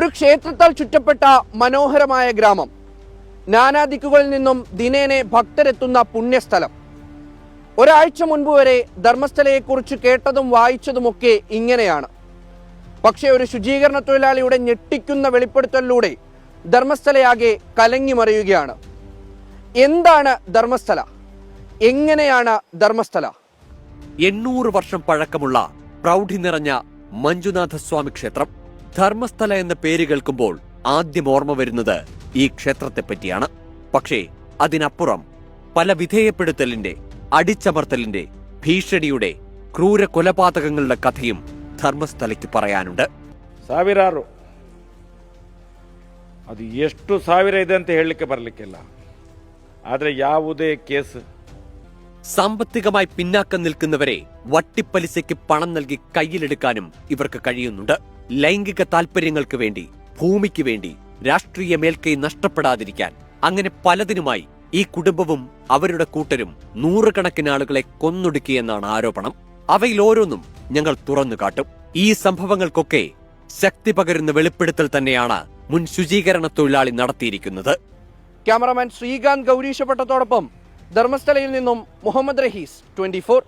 ഒരു ക്ഷേത്രത്താൽ ചുറ്റപ്പെട്ട മനോഹരമായ ഗ്രാമം, നാനാദിക്കുകളിൽ നിന്നും ദിനേനെ ഭക്തരെത്തുന്ന പുണ്യസ്ഥലം. ഒരാഴ്ച മുൻപ് വരെ ധർമ്മസ്ഥലയെക്കുറിച്ച് കേട്ടതും വായിച്ചതുമൊക്കെ ഇങ്ങനെയാണ്. പക്ഷേ ഒരു ശുചീകരണ തൊഴിലാളിയുടെ ഞെട്ടിക്കുന്ന വെളിപ്പെടുത്തലിലൂടെ ധർമ്മസ്ഥലയാകെ കലങ്ങി മറിയുകയാണ്. എന്താണ് ധർമ്മസ്ഥല? എങ്ങനെയാണ് ധർമ്മസ്ഥല? 800 വർഷം പഴക്കമുള്ള പ്രൗഢി നിറഞ്ഞ മഞ്ജുനാഥസ്വാമി ക്ഷേത്രം. ധർമ്മസ്ഥല എന്ന പേര് കേൾക്കുമ്പോൾ ആദ്യം ഓർമ്മ വരുന്നത് ഈ ക്ഷേത്രത്തെപ്പറ്റിയാണ്. പക്ഷേ അതിനപ്പുറം പല വിധേയപ്പെടുത്തലിന്റെ, അടിച്ചമർത്തലിന്റെ, ഭീഷണിയുടെ, ക്രൂര കൊലപാതകങ്ങളുടെ കഥയും ധർമ്മസ്ഥലയ്ക്ക് പറയാനുണ്ട്. ಸಾವಿರಾರು, ಅದು ಎಷ್ಟು ಸಾವಿರ ಇದೆ ಅಂತ ಹೇಳಲಿಕ್ಕೆ ಬರಲಿಕ್ಕಿಲ್ಲ. ಆದರೆ ಯಾವುದೇ ಕೇಸ್ സാമ്പത്തികമായി പിന്നാക്കം നിൽക്കുന്നവരെ വട്ടിപ്പലിശയ്ക്ക് പണം നൽകി കയ്യിലെടുക്കാനും ഇവർക്ക് കഴിയുന്നുണ്ട്. ലൈംഗിക താൽപര്യങ്ങൾക്ക് വേണ്ടി, ഭൂമിക്ക് വേണ്ടി, രാഷ്ട്രീയ മേൽക്കൈ നഷ്ടപ്പെടാതിരിക്കാൻ, അങ്ങനെ പലതിനുമായി ഈ കുടുംബവും അവരുടെ കൂട്ടരും നൂറുകണക്കിന് ആളുകളെ കൊന്നൊടുക്കിയെന്നാണ് ആരോപണം. അവയിൽ ഓരോന്നും ഞങ്ങൾ തുറന്നു കാട്ടും. ഈ സംഭവങ്ങൾക്കൊക്കെ ശക്തി പകരുന്ന വെളിപ്പെടുത്തൽ തന്നെയാണ് മുൻ ശുചീകരണ തൊഴിലാളി നടത്തിയിരിക്കുന്നത്. ക്യാമറാമാൻ ശ്രീകാന്ത് ഗൗരീശപട്ടത്തോടൊപ്പം ധർമ്മസ്ഥലയിൽ നിന്നും മുഹമ്മദ് റഹീസ്, 24.